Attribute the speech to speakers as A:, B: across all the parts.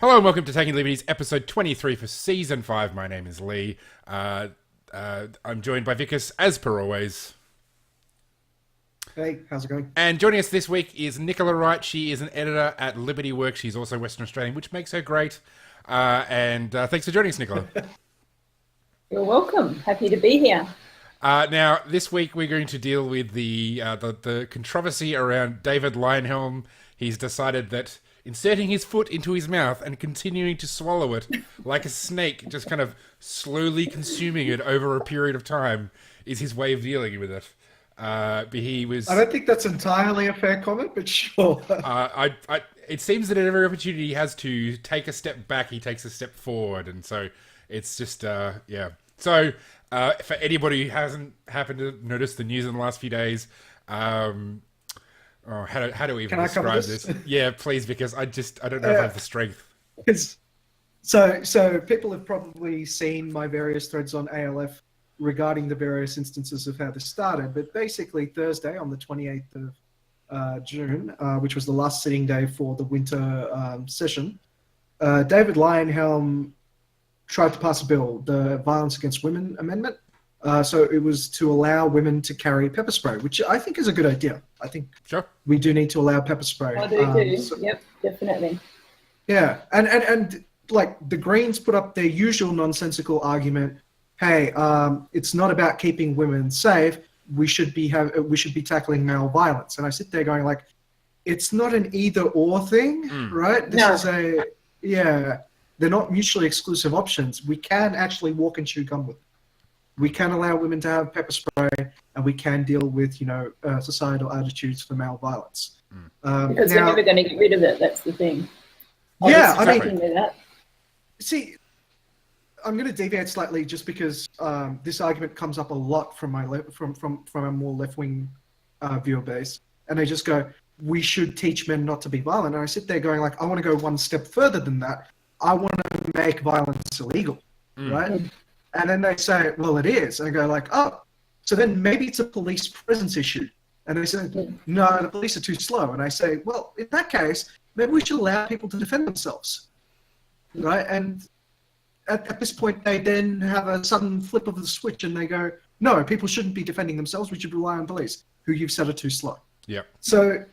A: Hello and welcome to Taking Liberties, episode 23 for season 5. My name is Lee. I'm joined by Vikas, as per always.
B: Hey, how's it going?
A: And joining us this week is Nicola Wright. She is an editor at LibertyWorks. She's also Western Australian, which makes her great. Thanks for joining us, Nicola.
C: You're welcome. Happy to be here.
A: Now, this week we're going to deal with the controversy around David Leyonhjelm. He's decided that inserting his foot into his mouth and continuing to swallow it like a snake, just kind of slowly consuming it over a period of time, is his way of dealing with it. I
B: don't think that's entirely a fair comment, but sure.
A: It seems that at every opportunity he has to take a step back, he takes a step forward, and so it's just yeah. So for anybody who hasn't happened to notice the news in the last few days, how do we even describe this? Yeah, please, because I don't know if I have the strength.
B: So people have probably seen my various threads on ALF regarding the various instances of how this started. But basically, Thursday on the 28th of June, which was the last sitting day for the winter session, David Leyonhjelm tried to pass a bill, the Violence Against Women Amendment. So it was to allow women to carry pepper spray, which I think is a good idea. I think we do need to allow pepper spray.
C: I do. Yep, definitely.
B: Yeah, and like the Greens put up their usual nonsensical argument. Hey, it's not about keeping women safe. We should be tackling male violence. And I sit there going like, it's not an either or thing, right? This is they're not mutually exclusive options. We can actually walk and chew gum with them. We can allow women to have pepper spray, and we can deal with, societal attitudes for male violence.
C: Because we're never going to get rid of it. That's the thing.
B: See, I'm going to deviate slightly just because this argument comes up a lot from from a more left-wing viewer base, and they just go, "We should teach men not to be violent." And I sit there going, like, I want to go one step further than that. I want to make violence illegal, right? And then they say, well, it is. And I go like, oh, so then maybe it's a police presence issue. And they say, no, the police are too slow. And I say, well, in that case, maybe we should allow people to defend themselves, right? And at this point, they then have a sudden flip of the switch and they go, no, people shouldn't be defending themselves. We should rely on police, who you've said are too slow.
A: Yeah.
B: So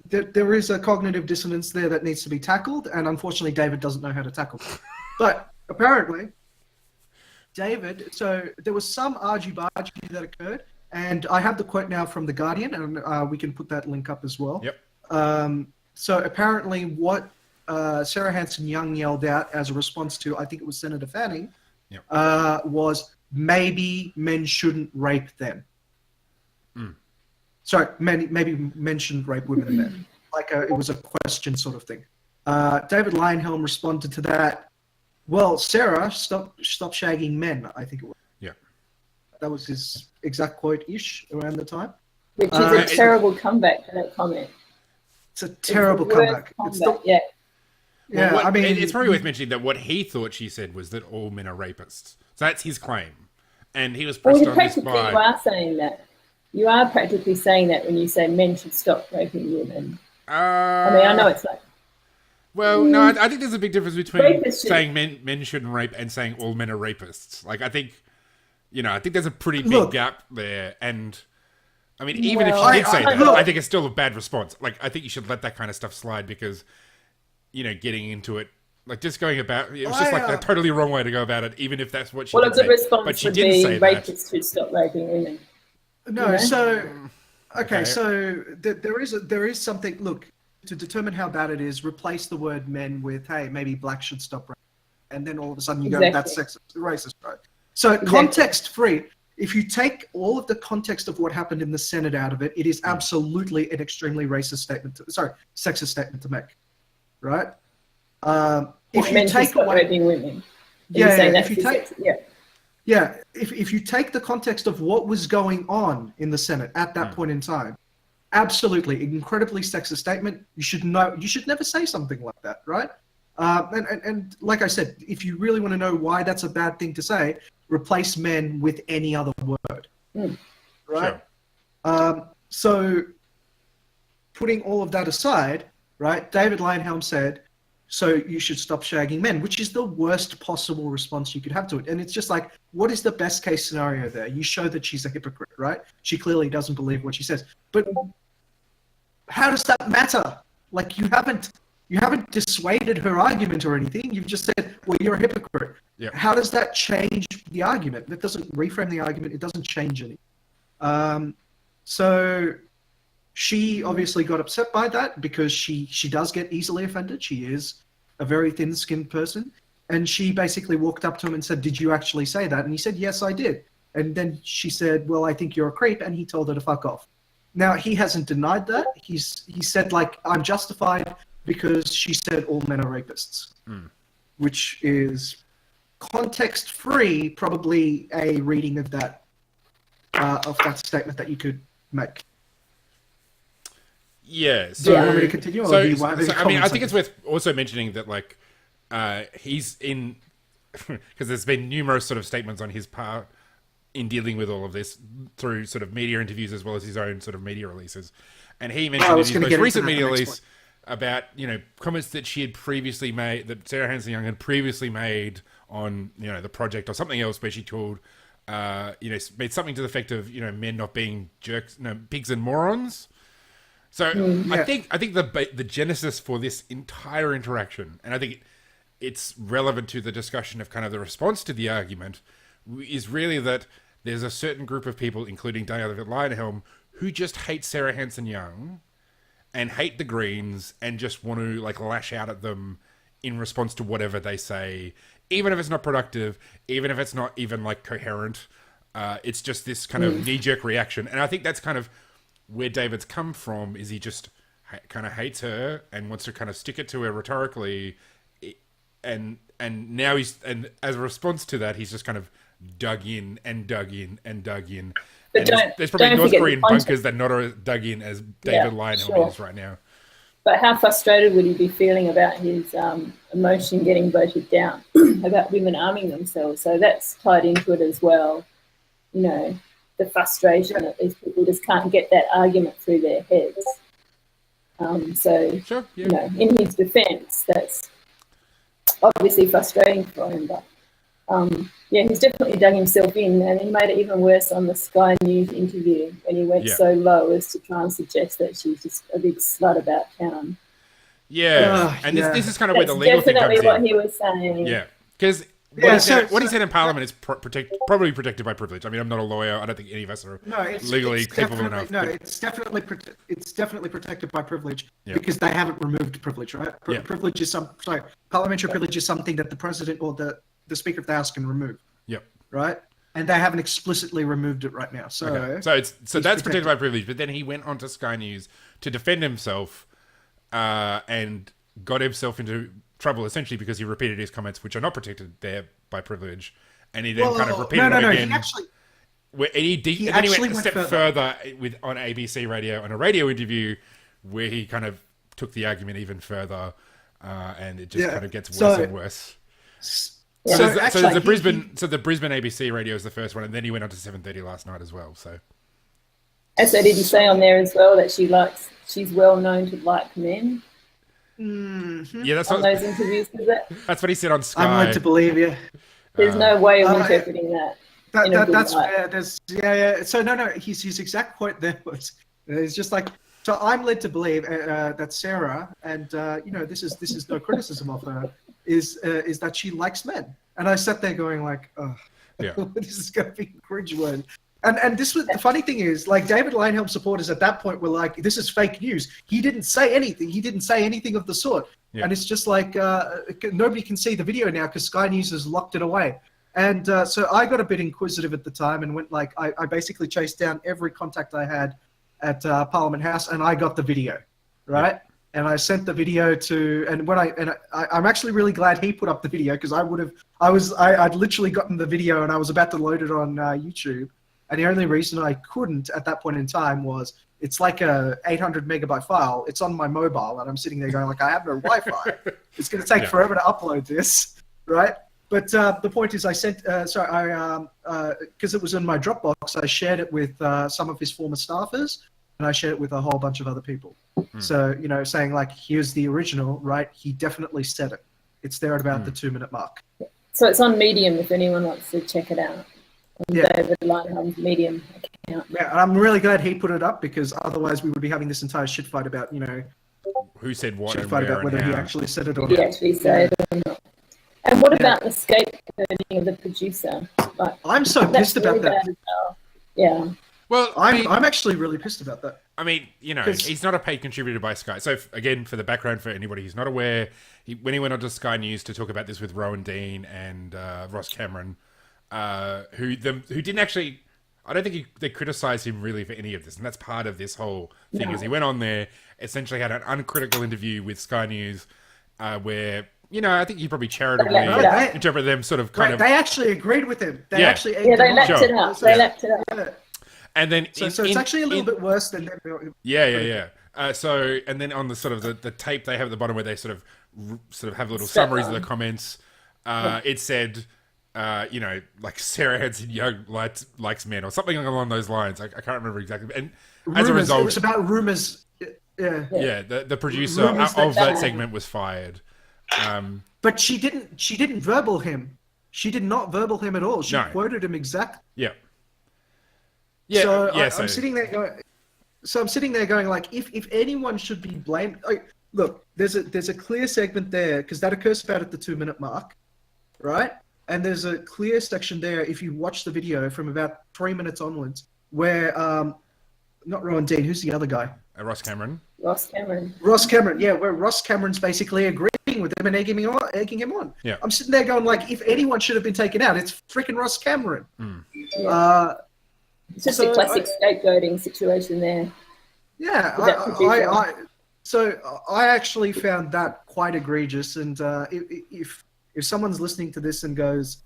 B: there is a cognitive dissonance there that needs to be tackled. And unfortunately, David doesn't know how to tackle it. But apparently, David, so there was some argy-bargy that occurred, and I have the quote now from The Guardian, and we can put that link up as well.
A: Yep.
B: So apparently what Sarah Hanson-Young yelled out as a response to, I think it was Senator Fanning, was, maybe men shouldn't rape them. Sorry, maybe men shouldn't rape women and men. Like it was a question sort of thing. David Leyonhjelm responded to that, well, Sarah, stop shagging men, I think it was.
A: Yeah. That
B: was his exact quote-ish around the time.
C: Which is a terrible comeback to that comment.
B: It's a terrible comeback.
C: Yeah.
A: Well, I mean, it's probably worth mentioning that what he thought she said was that all men are rapists. So that's his claim. And he was pressed on this by...
C: You are saying that. You are practically saying that when you say men should stop raping women. I know it's like...
A: Well, no, I think there's a big difference between saying men shouldn't rape and saying all men are rapists. Like, I think there's a pretty big gap there. And, I mean, even if she did say that, I think it's still a bad response. Like, I think you should let that kind of stuff slide because, getting into it, like, just going about, it was just like the totally wrong way to go about it, even if that's what she did say.
C: Well, a good response but she would didn't say rapists should stop raping women.
B: No, so, okay, so there is something, look, to determine how bad it is, replace the word men with, hey, maybe blacks should stop raping. And then all of a sudden you go, that's sexist, racist, right? So context-free, if you take all of the context of what happened in the Senate out of it, it is absolutely an extremely sexist statement to make, right? If you take away
C: raping women.
B: if you take the context of what was going on in the Senate at that point in time, absolutely, incredibly sexist statement. You should never say something like that, right? And like I said, if you really want to know why that's a bad thing to say, replace men with any other word, right? Sure. So putting all of that aside, right, David Leyonhjelm said, so you should stop shagging men, which is the worst possible response you could have to it. And it's just like, what is the best case scenario there? You show that she's a hypocrite, right? She clearly doesn't believe what she says. But how does that matter? Like, you haven't dissuaded her argument or anything. You've just said, well, you're a hypocrite.
A: Yeah.
B: How does that change the argument? That doesn't reframe the argument. It doesn't change anything. So she obviously got upset by that because she does get easily offended. She is a very thin-skinned person. And she basically walked up to him and said, did you actually say that? And he said, yes, I did. And then she said, well, I think you're a creep. And he told her to fuck off. Now, he hasn't denied that. He said, like, I'm justified because she said all men are rapists, which is context-free, probably a reading of that statement that you could make.
A: Yeah.
B: So, do you want me to continue?
A: I think it's worth also mentioning that, like, he's in, because there's been numerous sort of statements on his part in dealing with all of this through sort of media interviews as well as his own sort of media releases. And he mentioned in his most recent media release about, comments that she had previously made, that Sarah Hanson-Young had previously made on, the project or something else where she told, made something to the effect of, men not being jerks, pigs and morons. So I think the genesis for this entire interaction, and I think it's relevant to the discussion of kind of the response to the argument, is really that there's a certain group of people, including David Leyonhjelm, who just hate Sarah Hanson-Young and hate the Greens and just want to like lash out at them in response to whatever they say, even if it's not productive, even if it's not even like coherent. It's just this kind of knee-jerk reaction. And I think that's kind of where David's come from, is he just kind of hates her and wants to kind of stick it to her rhetorically. And now and as a response to that, he's just kind of dug in and dug in and dug in.
C: But
A: there's probably North Korean bunkers that are not as dug in as David Leyonhjelm is right now.
C: But how frustrated would he be feeling about his emotion getting voted down, about women arming themselves? So that's tied into it as well. The frustration that these people just can't get that argument through their heads.
A: Sure, yeah.
C: In his defence, that's obviously frustrating for him. But he's definitely dug himself in, and he made it even worse on the Sky News interview when he went so low as to try and suggest that she's just a big slut about town.
A: Yeah, this is kind of where the legal thing comes in.
C: Definitely what he was saying.
A: Yeah, because what he said in Parliament is probably protected by privilege. I mean, I'm not a lawyer. I don't think any of us are legally capable enough.
B: No, it's definitely protected by privilege because they haven't removed privilege, right? Privilege is parliamentary privilege is something that the president or the Speaker of the House can remove. Yep. Right? And they haven't explicitly removed it right now. So
A: that's protected by privilege. But then he went on to Sky News to defend himself and got himself into trouble essentially because he repeated his comments, which are not protected there by privilege. And he then repeated them again. He went a step further on ABC Radio on a radio interview where he kind of took the argument even further, and it just kind of gets worse and worse. The Brisbane ABC radio is the first one, and then he went on to 7:30 last night as well. So
C: did he say on there as well that she's well known to like men?
B: Mm-hmm.
A: Yeah, that's
C: on those interviews. Is it?
A: That's what he said on Sky.
B: I'm led to believe you.
C: There's no way of interpreting that.
B: That's fair. So no. His exact point there was, it's just like, so I'm led to believe that Sarah, and this is no criticism of her, is that she likes men. And I sat there going like, oh, this is going to be cringeworthy. And this was the funny thing is, like, David Leyonhjelm supporters at that point were like, this is fake news. He didn't say anything. He didn't say anything of the sort. Yeah. And it's just like, nobody can see the video now because Sky News has locked it away. And so I got a bit inquisitive at the time and went like, I basically chased down every contact I had at Parliament House, and I got the video, right? Yeah. And I sent the video to, and I'm actually really glad he put up the video because I'd literally gotten the video and I was about to load it on YouTube. And the only reason I couldn't at that point in time was it's like a 800 megabyte file. It's on my mobile, and I'm sitting there going like, I have no Wi-Fi. It's going to take forever to upload this, right? But the point is, I sent because it was in my Dropbox, I shared it with some of his former staffers, and I shared it with a whole bunch of other people. So, saying like, here's the original, right? He definitely said it. It's there at about the 2-minute mark.
C: So it's on Medium if anyone wants to check it out. On
B: Yeah.
C: David Leyonhjelm's Medium account.
B: Yeah, and I'm really glad he put it up, because otherwise we would be having this entire shit fight about,
A: who said what
B: shit
A: and
B: fight
A: where
B: about whether
A: and
B: he
A: how.
B: actually said it or
C: Did he
B: not.
C: actually say it or not? And what about the scapegoating of the producer? Like,
B: I'm so pissed about that.
C: bad as well. Yeah.
A: Well,
B: I'm actually really pissed about that.
A: I mean, he's not a paid contributor by Sky. So, again, for the background, for anybody who's not aware, when he went on to Sky News to talk about this with Rowan Dean and Ross Cameron, who didn't actually... I don't think they criticised him really for any of this, and that's part of this whole thing. Is he went on there, essentially had an uncritical interview with Sky News, where... I think you probably charitably interpret them sort of kind of...
B: They actually agreed with him. They actually...
C: they lapped it up. They lapped it up.
B: Yeah.
A: And then...
B: So it's actually a little bit worse than...
A: Yeah. So, and then on the sort of the tape they have at the bottom where they sort of have little summaries of the comments, it said... like Sarah Hanson-Young likes men or something along those lines. I can't remember exactly. And as a result...
B: It was about rumours. Yeah.
A: Yeah, the producer of that segment was fired.
B: But she didn't verbal him. She did not verbal him at all. She quoted him exactly.
A: Yeah.
B: So I'm sitting there going, like, if anyone should be blamed... look, there's a clear segment there, because that occurs about at the 2-minute mark, right? And there's a clear section there, if you watch the video, from about 3 minutes onwards, where, not Rowan Dean, who's the other guy?
A: Ross Cameron.
C: Ross Cameron,
B: yeah, where Ross Cameron's basically agreeing with him and egging him on.
A: Yeah.
B: I'm sitting there going, like, if anyone should have been taken out, it's freaking Ross Cameron.
C: It's just a classic scapegoating situation there.
B: Yeah, I actually found that quite egregious, and if someone's listening to this and goes,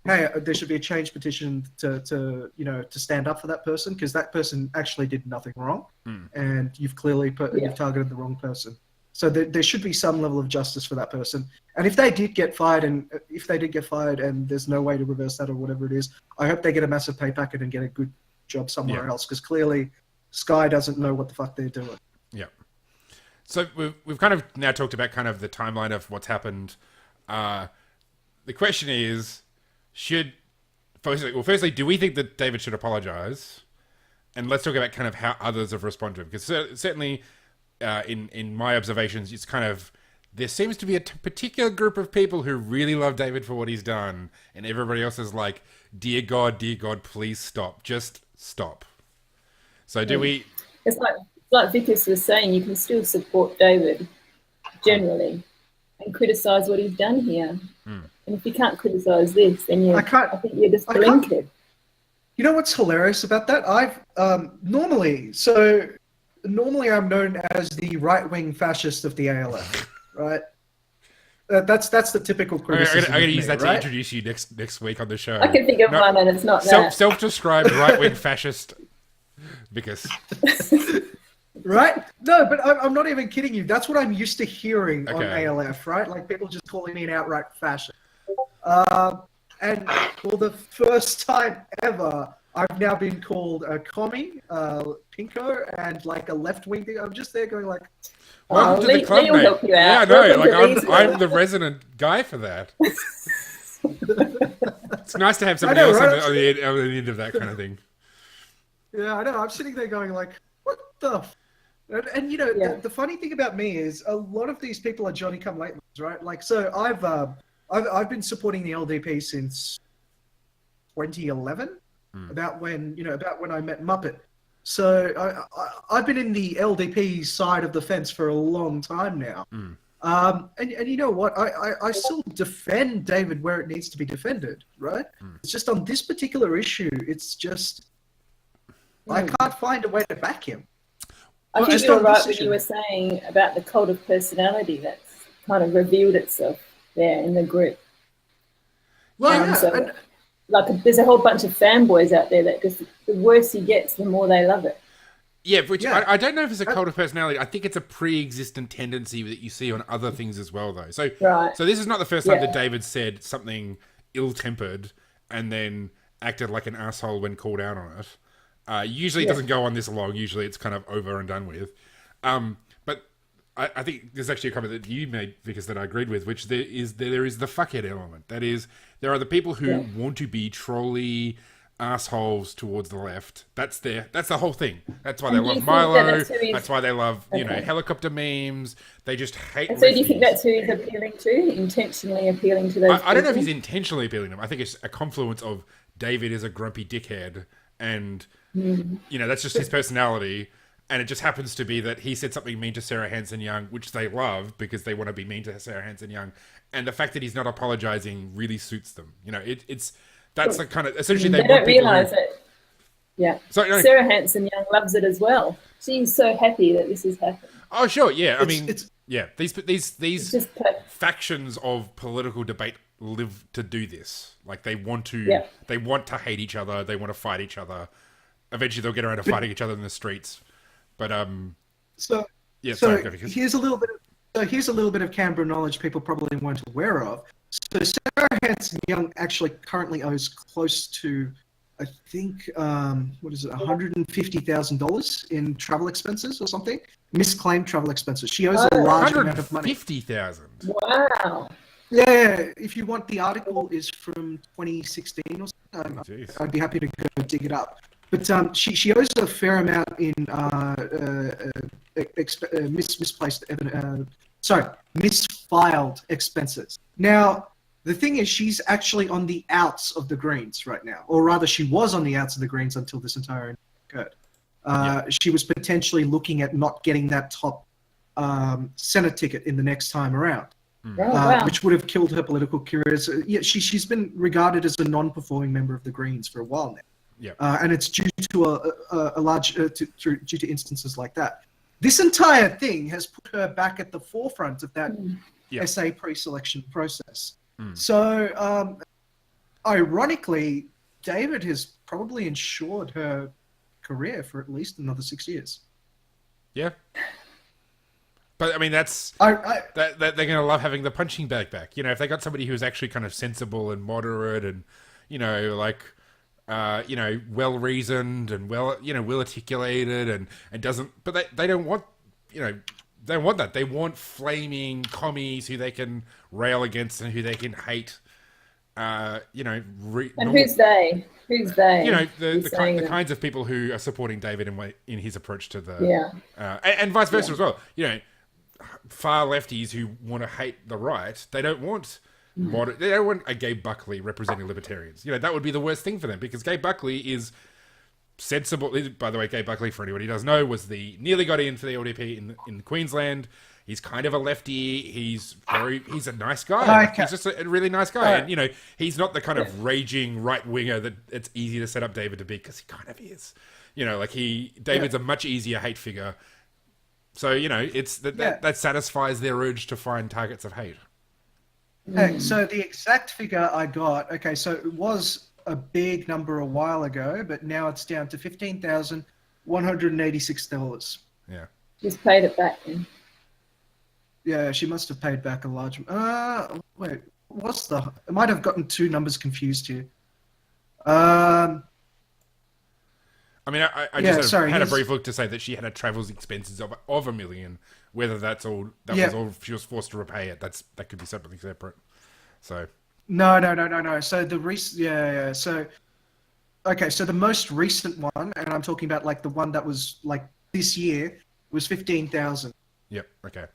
B: hey, there should be a change petition to stand up for that person, because that person actually did nothing wrong, and you've clearly you've targeted the wrong person. So there should be some level of justice for that person. And if they did get fired, and there's no way to reverse that or whatever it is, I hope they get a massive pay packet and get a good job somewhere else, because clearly Sky doesn't know what the fuck they're doing. Yeah.
A: So we've kind of now talked about kind of the timeline of what's happened. The question is, firstly, do we think that David should apologize? And let's talk about kind of how others have responded to him. Because certainly, in my observations, it's kind of, there seems to be a particular group of people who really love David for what he's done, and everybody else is like, dear God, please stop. Just stop. So do we...
C: It's like Vikas was saying, you can still support David, generally, and criticise what he's done here. And if you can't criticise this, then I think you're just blinkered.
B: You know what's hilarious about that? I've normally I'm known as the right-wing fascist of the ALF, right? That's the typical criticism.
A: I'm going to use that to introduce you next week on the show.
C: I can think of one, and it's not that.
A: Self-described right-wing fascist, because...
B: Right? No, but I'm not even kidding you. That's what I'm used to hearing on ALF, right? Like, people just calling me an outright fascist. And for the first time ever, I've now been called a commie, pinko, and like a left-wing thing. I'm just there going like...
A: Welcome to the club, mate. Help you out. Yeah, no, like I'm the resident guy for that. It's nice to have somebody else on the end of that kind of thing.
B: Yeah, I know. I'm sitting there going like, what the... And the funny thing about me is a lot of these people are Johnny-come-latelys, right? Like, so I've been supporting the LDP since 2011, about when I met Muppet. So I've been in the LDP side of the fence for a long time now. And you know what? I still defend David where it needs to be defended, right? It's just on this particular issue, it's just I can't find a way to back him.
C: I think you were right when you were saying about the cult of personality that's kind of revealed itself there in the group.
B: Well,
C: there's a whole bunch of fanboys out there that just, the worse he gets, the more they love it.
A: Yeah, which I don't know if it's a cult of personality. I think it's a pre-existent tendency that you see on other things as well, though. So this is not the first time that David said something ill-tempered and then acted like an asshole when called out on it. Usually it doesn't go on this long. Usually it's kind of over and done with. But I think there's actually a comment that you made, Vikas, that I agreed with, which there is the fuckhead element. That is, there are the people who want to be trolly assholes towards the left. That's the whole thing. That's why they love Milo. That's why they love helicopter memes. They just hate.
C: And so, do you think that's who he's appealing to? Intentionally appealing to those?
A: I don't know if he's intentionally appealing to them. I think it's a confluence of David is a grumpy dickhead, and that's just his personality. And it just happens to be that he said something mean to Sarah Hanson-Young, which they love because they want to be mean to Sarah Hanson-Young. And the fact that he's not apologizing really suits them. That's the kind of, essentially they
C: don't realise it. Yeah.
A: Sorry, no.
C: Sarah Hanson-Young loves it as well. She's so happy that this has happened.
A: Oh, sure. Yeah. These factions of political debate live to do this. Like they want to hate each other. They want to fight each other. Eventually they'll get around to fighting each other in the streets. But
B: here's a little bit of Canberra knowledge people probably weren't aware of. So Sarah Hanson-Young actually currently owes close to, I think, $150,000 in travel expenses or something, misclaimed travel expenses. She owes a large amount of money.
A: $150,000.
C: Wow.
B: Yeah, if you want, the article is from 2016 or something. I'd be happy to go dig it up. But she owes a fair amount in misfiled expenses. Now, the thing is, she's actually on the outs of the Greens right now, or rather, she was on the outs of the Greens until this entire occurred. She was potentially looking at not getting that top Senate ticket in the next time around. Which would have killed her political career. So, she's been regarded as a non-performing member of the Greens for a while now.
A: Yeah,
B: and it's due to a large due to instances like that. This entire thing has put her back at the forefront of that SA pre-selection process. So, ironically, David has probably ensured her career for at least another 6 years. Yeah.
A: But I mean, that's that they're going to love having the punching bag back. If they got somebody who's actually kind of sensible and moderate and well reasoned and well articulated and doesn't. But they don't want they don't want that. They want flaming commies who they can rail against and who they can hate.
C: And who's they? Who's they?
A: The kinds of people who are supporting David in his approach to the and vice versa as well. Far lefties who want to hate the right, they don't want they don't want a Gabe Buckley representing libertarians. That would be the worst thing for them because Gabe Buckley is sensible. By the way, Gabe Buckley, for anybody who doesn't know, nearly got in for the LDP in Queensland. He's kind of a lefty. He's a nice guy.
B: Okay.
A: He's just a really nice guy. And, he's not the kind of raging right winger that it's easy to set up David to be because he kind of is. David's a much easier hate figure. So, it's that satisfies their urge to find targets of hate.
B: Okay, so the exact figure I got, so it was a big number a while ago, but now it's down to $15,186.
A: Yeah.
C: She's paid it back then.
B: Yeah, she must have paid back a large... wait, I might have gotten two numbers confused here. I
A: mean, I just had a brief look to say that she had a travels expenses of $1 million. Whether that's all, was all she was forced to repay it. That could be something separate. So
B: no. So the so the most recent one, and I'm talking about like the one that was like this year, was 15,000.
A: Yep. Okay.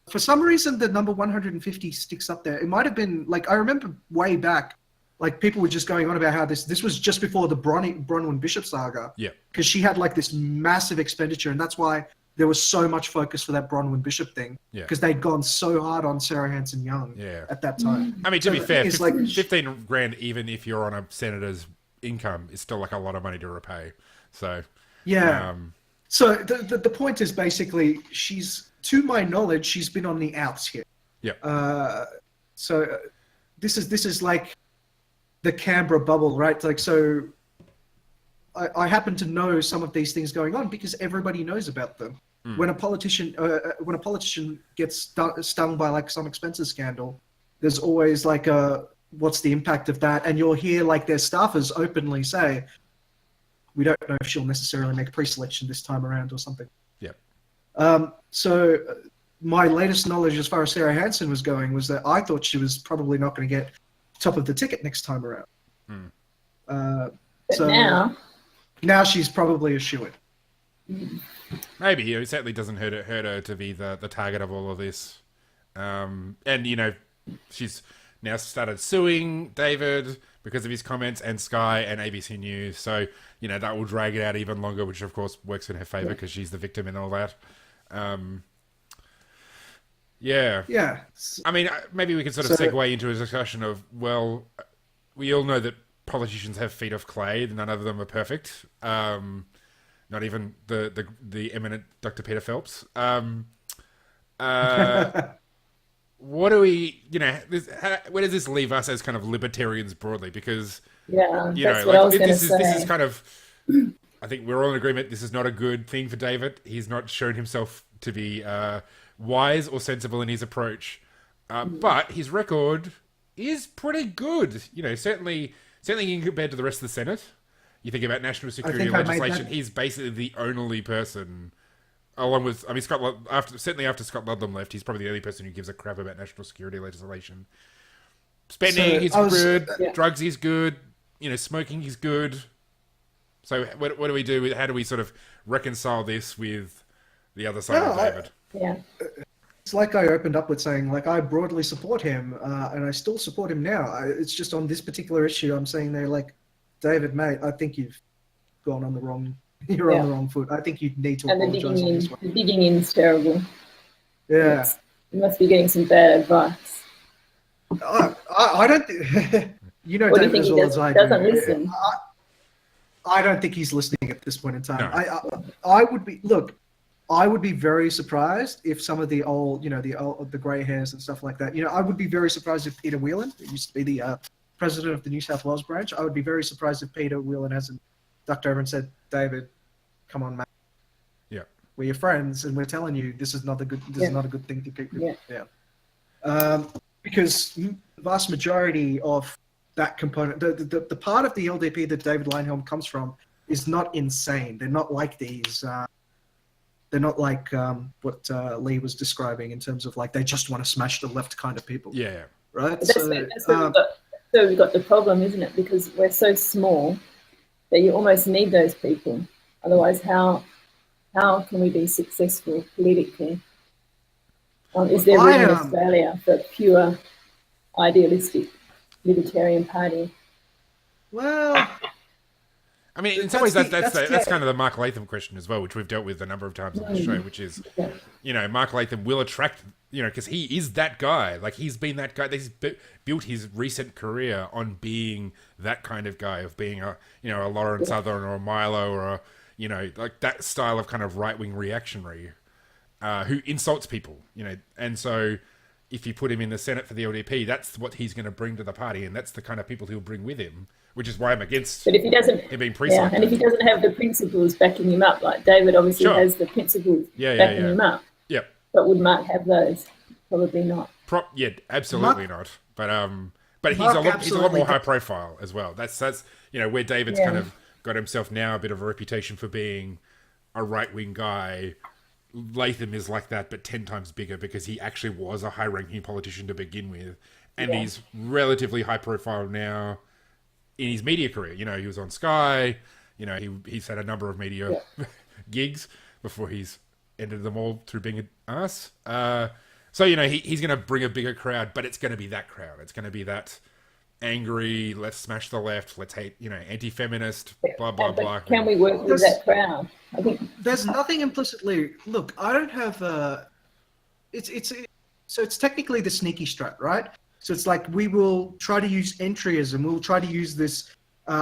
B: For some reason, the number 150 sticks up there. It might have been like I remember way back. Like, people were just going on about how this was just before the Bronwyn Bishop saga.
A: Yeah.
B: Because she had, like, this massive expenditure, and that's why there was so much focus for that Bronwyn Bishop thing.
A: Yeah.
B: Because they'd gone so hard on Sarah Hanson-Young at that time.
A: I mean, to be fair, 15 grand, even if you're on a senator's income, is still, like, a lot of money to repay. So...
B: Yeah. So the point is basically, to my knowledge, she's been on the outs here.
A: Yeah.
B: So this is like... the Canberra bubble, right? Like, so I happen to know some of these things going on because everybody knows about them. When a politician gets stung by like some expenses scandal, there's always like what's the impact of that? And you'll hear like their staffers openly say, we don't know if she'll necessarily make pre-selection this time around or something.
A: Yeah.
B: So my latest knowledge as far as Sarah Hanson was going was that I thought she was probably not going to get top of the ticket next time around.
C: But
B: now she's probably a shoo-in.
A: Maybe. It certainly doesn't hurt her to be the target of all of this. And, she's now started suing David because of his comments, and Sky and ABC News. So, that will drag it out even longer, which, of course, works in her favor because she's the victim and all that. Yeah. I mean, maybe we can sort of segue into a discussion of, well, we all know that politicians have feet of clay. None of them are perfect. Not even the eminent Dr. Peter Phelps. What do we, where does this leave us as kind of libertarians broadly? Because, this is kind of, I think we're all in agreement, this is not a good thing for David. He's not shown himself to be wise or sensible in his approach. But his record is pretty good. Certainly compared to the rest of the Senate. You think about national security legislation, he's basically the only person, along with, certainly after Scott Ludlam left, he's probably the only person who gives a crap about national security legislation. Spending is good, drugs is good, smoking is good. So what do we do? How do we sort of reconcile this with the other side of David?
B: It's like I opened up with saying, like, I broadly support him, and I still support him now. It's just on this particular issue, I'm saying they're like, David, mate, I think you've gone on the wrong... You're on the wrong foot. I think you need to apologize on this one.
C: The digging in's terrible.
B: Yeah.
C: You must be getting some bad advice.
B: I don't think... David as well as I do.
C: Doesn't listen.
B: I don't think he's listening at this point in time.
A: No.
B: I would be very surprised if some of the old, the grey hairs and stuff like that. I would be very surprised if Peter Whelan, who used to be the president of the New South Wales branch, I would be very surprised if Peter Whelan hasn't ducked over and said, David, come on, man.
A: Yeah.
B: We're your friends, and we're telling you this is not a good thing to keep. Because the vast majority of that component, the part of the LDP that David Leyonhjelm comes from, is not insane. They're not like these. They're not like what Lee was describing in terms of like they just want to smash the left kind of people.
A: Yeah.
B: Right.
C: That's where we've got the problem, isn't it? Because we're so small that you almost need those people. Otherwise, how can we be successful politically? Is there room in Australia for a pure idealistic libertarian party?
B: Well,
A: I mean, in some ways, that's kind of the Mark Latham question as well, which we've dealt with a number of times on the show, which is, Mark Latham will attract, because he is that guy. Like, he's been that guy. He's built his recent career on being that kind of guy, of being a Lawrence Southern or a Milo or a, like that style of kind of right-wing reactionary who insults people, And so if you put him in the Senate for the LDP, that's what he's going to bring to the party, and that's the kind of people he'll bring with him. Which is why I'm against him being pre-selected.
C: And if he doesn't have the principles backing him up, like David obviously has the principles backing him up.
A: Yep.
C: But would Mark have those? Probably not.
A: Absolutely not. But he's a lot more high profile as well. That's where David's kind of got himself now a bit of a reputation for being a right-wing guy. Latham is like that, but 10 times bigger because he actually was a high-ranking politician to begin with, and he's relatively high profile now. In his media career, he was on Sky, he's had a number of media gigs before he's ended them all through being an ass. So, he's going to bring a bigger crowd, but it's going to be that crowd. It's going to be that angry, let's smash the left, let's hate, anti-feminist, blah, blah, blah.
C: Can we work with that crowd? I think
B: there's nothing implicitly, look, I don't have so it's technically the sneaky strat, right? So it's like we will try to use entryism. We'll try to use this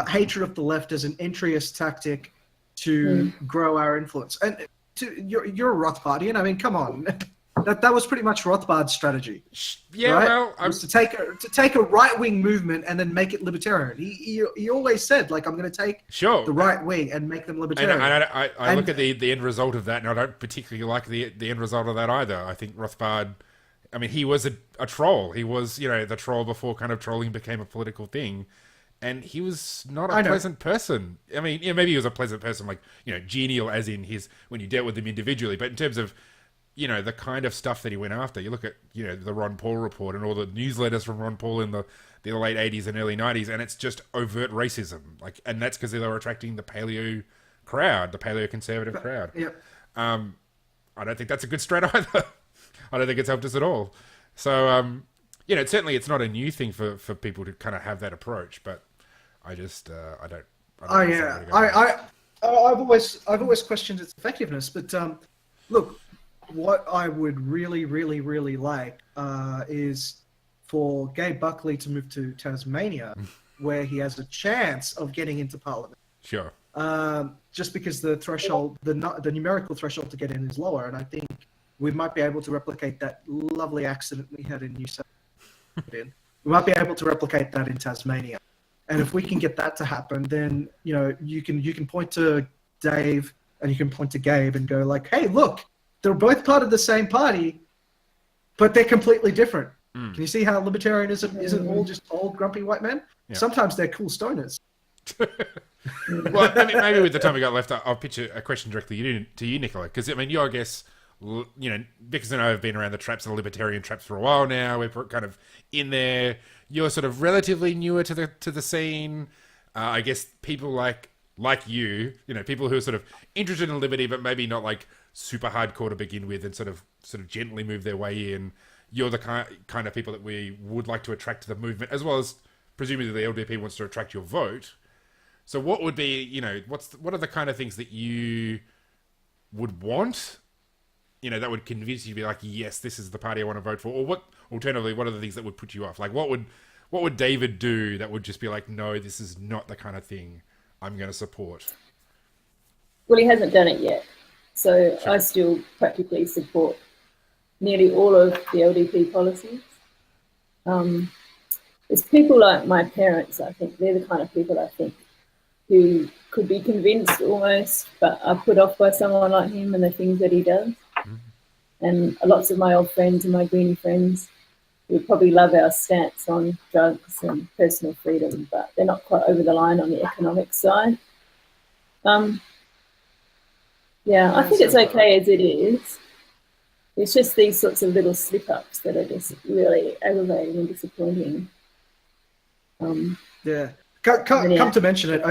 B: hatred of the left as an entryist tactic to grow our influence. And you're a Rothbardian. I mean, come on. That was pretty much Rothbard's strategy.
A: Yeah,
B: right?
A: well,
B: was to take a right wing movement and then make it libertarian. He always said, like, I'm going to take the right wing and make them libertarian.
A: And I look at the end result of that, and I don't particularly like the end result of that either. I think Rothbard, I mean, he was a troll. He was, the troll before kind of trolling became a political thing. And he was not a pleasant person. I mean, maybe he was a pleasant person, like, genial as in when you dealt with him individually. But in terms of you know, the kind of stuff that he went after. You look at, you know, the Ron Paul report and all the newsletters from Ron Paul in the late 80s and early 90s, and it's just overt racism. Like, and that's because they were attracting the paleo crowd, the paleo conservative crowd.
B: Yep.
A: I don't think that's a good strat either. I don't think it's helped us at all. So, you know, certainly it's not a new thing for people to kind of have that approach, but I just, I don't.
B: I've always questioned its effectiveness, but look, what I would really, really, really like is for Gabe Buckley to move to Tasmania, where he has a chance of getting into Parliament.
A: Sure.
B: Just because the threshold, the numerical threshold to get in is lower, and I think we might be able to replicate that lovely accident we had in New South Wales. We might be able to replicate that in Tasmania, and if we can get that to happen, then you know you can point to Dave and you can point to Gabe and go like, hey, look, they're both part of the same party, but they're completely different. Can you see how libertarianism isn't all just old grumpy white men? Yeah. Sometimes they're cool stoners.
A: Well, I mean, maybe with the time we got left, I'll pitch a question directly to you, Nicola, because I mean, you're, I guess, you know, Vikas and I have been around the traps and the libertarian traps for a while now. We're kind of in there. You're sort of relatively newer to the scene. I guess people like you, you know, people who are sort of interested in liberty, but maybe not like super hardcore to begin with, and sort of gently move their way in. You're the kind of people that we would like to attract to the movement, as well as presumably the LDP wants to attract your vote. So what would be, you know, what are the kind of things that you would want, you know, that would convince you to be like, yes, this is the party I want to vote for? Or what, alternatively, what are the things that would put you off? Like, what would David do that would just be like, no, this is not the kind of thing I'm going to support?
C: Well, he hasn't done it yet. So sure. I still practically support nearly all of the LDP policies. It's people like my parents, I think. They're the kind of people, I think, who could be convinced almost, but are put off by someone like him and the things that he does. Mm-hmm. And lots of my old friends and my greenie friends would probably love our stance on drugs and personal freedom, but they're not quite over the line on the economic side. Yeah, I think it's okay as it is. It's just these sorts of little slip-ups that are just really aggravating and disappointing.
B: Yeah. Come to mention it,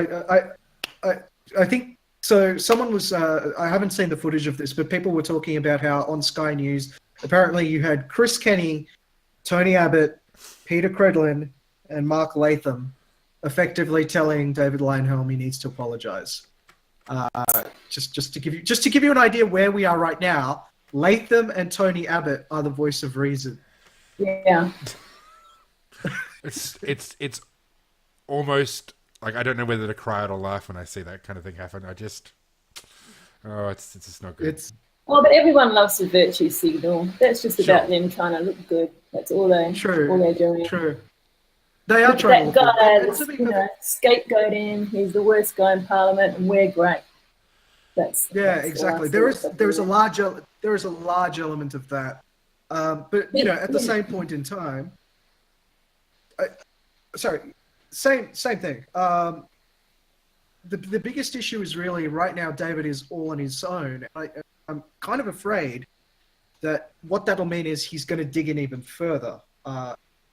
B: I think so. Someone was I haven't seen the footage of this, but people were talking about how on Sky News apparently you had Chris Kenny, Tony Abbott, Peter Credlin, and Mark Latham effectively telling David Leyonhjelm he needs to apologize. Just to give you an idea where we are right now, Latham and Tony Abbott are the voice of reason.
C: Yeah.
A: It's almost like I don't know whether to cry or laugh when I see that kind of thing happen. It's just not good.
C: But everyone loves the virtue signal. That's just about them trying to look good. That's all they're doing.
B: True. They are trying
C: that guy that's, scapegoating. He's the worst guy in Parliament, and we're great. That's
B: exactly. There is a large element of that. But you know, at the same point in time, same thing. The biggest issue is really right now David is all on his own. I'm kind of afraid that what that'll mean is he's going to dig in even further.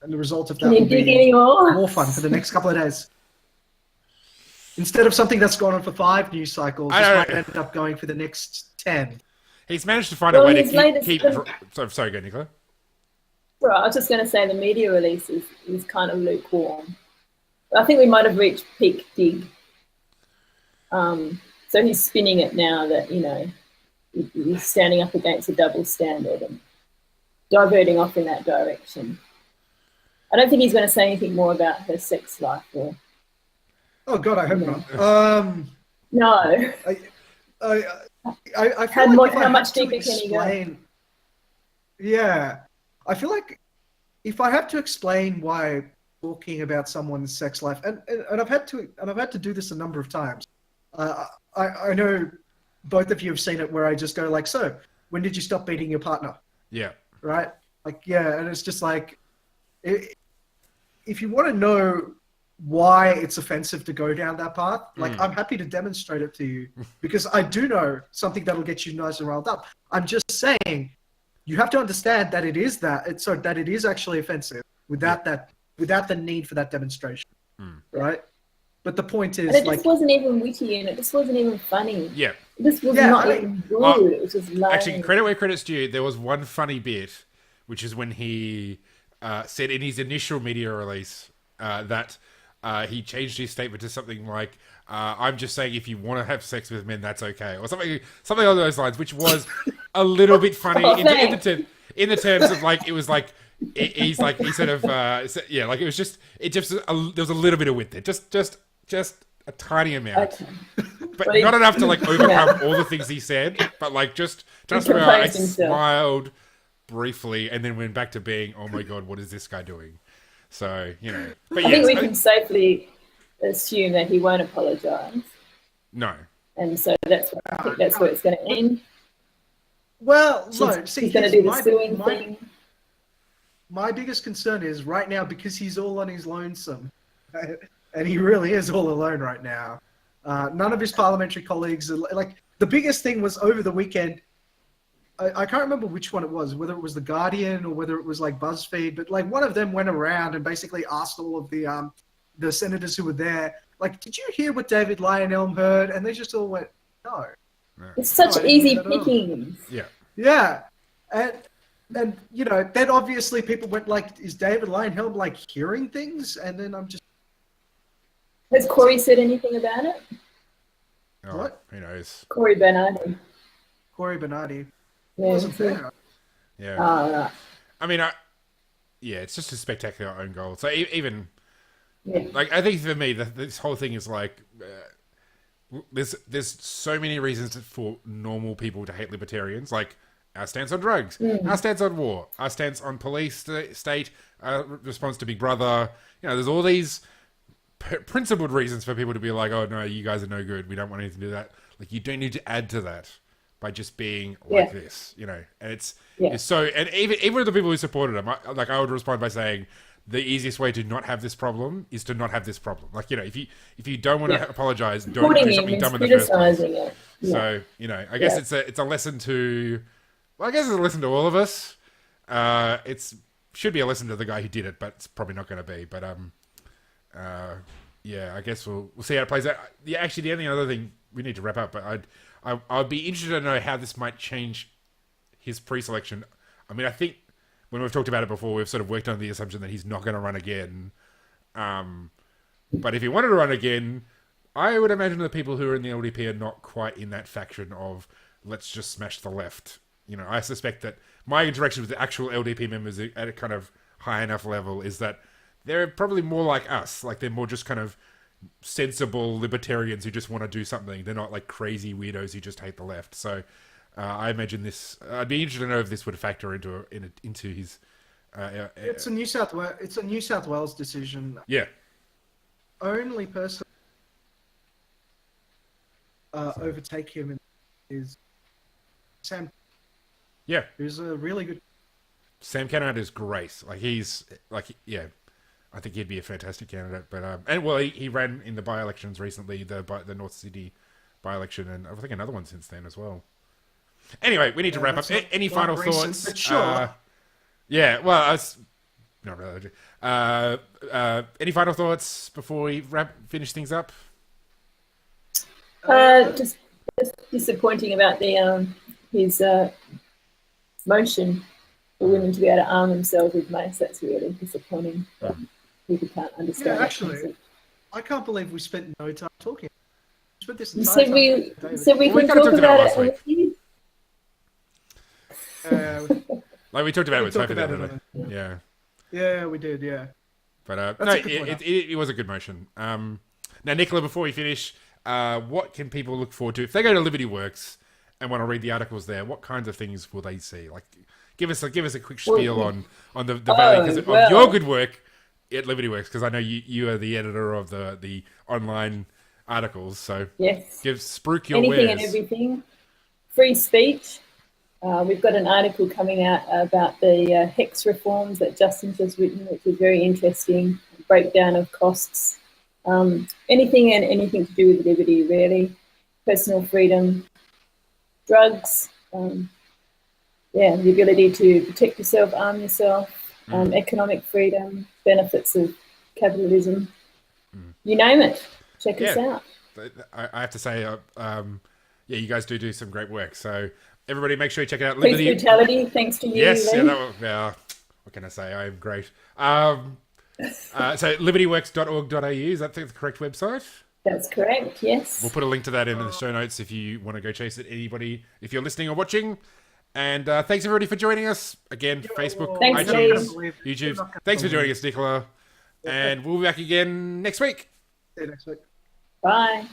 B: And the result of that will be more fun for the next couple of days. Instead of something that's gone on for 5 news cycles, this might end up going for the next 10.
A: He's managed to find a way to keep... Sorry, go, Nicola.
C: Right, I was just going to say the media release is kind of lukewarm. I think we might have reached peak dig. So he's spinning it now that, you know, he's standing up against a double standard and diverting off in that direction. I don't think he's going to say anything more about her sex life.
B: Oh God, I hope not.
C: No.
B: I feel like
C: how much deeper can he go?
B: Yeah, I feel like if I have to explain why talking about someone's sex life, and I've had to do this a number of times. I know both of you have seen it where I just go like, so when did you stop beating your partner?
A: Yeah.
B: Right. Like, yeah, and it's just like, if you want to know why it's offensive to go down that path, like I'm happy to demonstrate it to you because I do know something that'll get you nice and riled up. I'm just saying you have to understand that it is that it is actually offensive without the need for that demonstration, right? But the point is,
C: and it just wasn't even witty, and it just wasn't even funny.
A: Yeah.
C: This was not even good. It was just lame.
A: Actually, credit where credit's due. There was one funny bit, which is when he said in his initial media release that he changed his statement to something like, "I'm just saying if you want to have sex with men, that's okay," or something along those lines, which was a little bit funny in the terms of like it was like he sort of like it was just there was a little bit of wit there, just a tiny amount.
C: Okay.
A: But not enough to like overcome all the things he said, but like just where I smiled briefly and then went back to being, oh my god, what is this guy doing? So, but
C: I think we can safely assume that he won't apologise.
A: No.
C: And so I think that's where it's going to end.
B: Well, no, see,
C: he's going to do the suing thing.
B: My biggest concern is right now, because he's all on his lonesome, and he really is all alone right now. None of his parliamentary colleagues, like, the biggest thing was over the weekend. I can't remember which one it was, whether it was The Guardian or whether it was like BuzzFeed, but like one of them went around and basically asked all of the senators who were there, like, did you hear what David Leyonhjelm heard? And they just all went, no.
C: It's such easy pickings.
A: Yeah.
B: Yeah. And then obviously people went like, is David Leyonhjelm like hearing things? And then I'm just...
C: Has Corey said anything about it?
A: Oh,
B: what?
A: Who knows?
C: Corey Bernardi.
B: Yeah, wasn't there.
A: Yeah.
C: Oh, right.
A: I mean, it's just a spectacular own goal. So even, like, I think for me, this whole thing is like, there's so many reasons for normal people to hate libertarians, like our stance on drugs, our stance on war, our stance on police state, response to Big Brother. There's all these principled reasons for people to be like, oh no, you guys are no good. We don't want anything to do that. Like, you don't need to add to that by just being like this, and it's so, and even with the people who supported him, I would respond by saying the easiest way to not have this problem is to not have this problem. Like, if you don't want to apologize, don't do something dumb in the first place. So, I guess it's a lesson to, I guess it's a lesson to all of us. It's should be a lesson to the guy who did it, but it's probably not going to be. But I guess we'll see how it plays out. Yeah, actually, the only other thing, we need to wrap up, but I'd be interested to know how this might change his pre-selection. I mean, I think when we've talked about it before, we've sort of worked on the assumption that he's not going to run again. But if he wanted to run again, I would imagine the people who are in the LDP are not quite in that faction of let's just smash the left. I suspect that my interaction with the actual LDP members at a kind of high enough level is that they're probably more like us. Like, they're more just kind of sensible libertarians who just want to do something. They're not like crazy weirdos who just hate the left. So I imagine this. I'd be interested to know if this would factor into his.
B: It's a New South Wales decision.
A: Yeah.
B: Only person overtake him is Sam.
A: Yeah.
B: Who's a really good.
A: Sam Kennard is great. Like, he's like, yeah. I think he'd be a fantastic candidate, but he ran in the by-elections recently, the North Sydney by-election, and I think another one since then as well. Anyway, we need to wrap up. Any final thoughts?
B: But sure.
A: Not really. Any final thoughts before we finish things up?
C: Just disappointing about the his motion for women to be able to arm themselves with mace. That's really disappointing. People can't understand.
B: Yeah, actually, I can't believe we spent no time talking. We spent this
C: You
B: entire
C: said we
B: time.
C: said we can talk about it.
A: Like, we talked about it with Sophie.
B: Yeah, we did. Yeah.
A: But no, it was a good motion. Now, Nicola, before we finish, what can people look forward to if they go to LibertyWorks and want to read the articles there? What kinds of things will they see? Like, give us a quick spiel on the value of your good work at LibertyWorks, because I know you are the editor of the online articles. So
C: yes,
A: spruik your
C: anything
A: wares.
C: and everything. Free speech. We've got an article coming out about the HEX reforms that Justin's just written, which is very interesting. Breakdown of costs. Anything and anything to do with liberty, really. Personal freedom. Drugs. the ability to protect yourself, arm yourself, economic freedom, benefits of capitalism, you name it. Check us out.
A: I have to say, you guys do some great work. So everybody, make sure you check it out.
C: Police brutality, thanks to you.
A: Yes,
C: Lee.
A: What can I say? I am great. So libertyworks.org.au, is that the correct website?
C: That's correct, yes.
A: We'll put a link to that in the show notes if you want to go chase it. Anybody, if you're listening or watching. And thanks everybody for joining us. Again, Facebook,
C: thanks,
A: iTunes, YouTube. Thanks for joining us, Nicola. And we'll be back again next week.
B: See you next week.
C: Bye.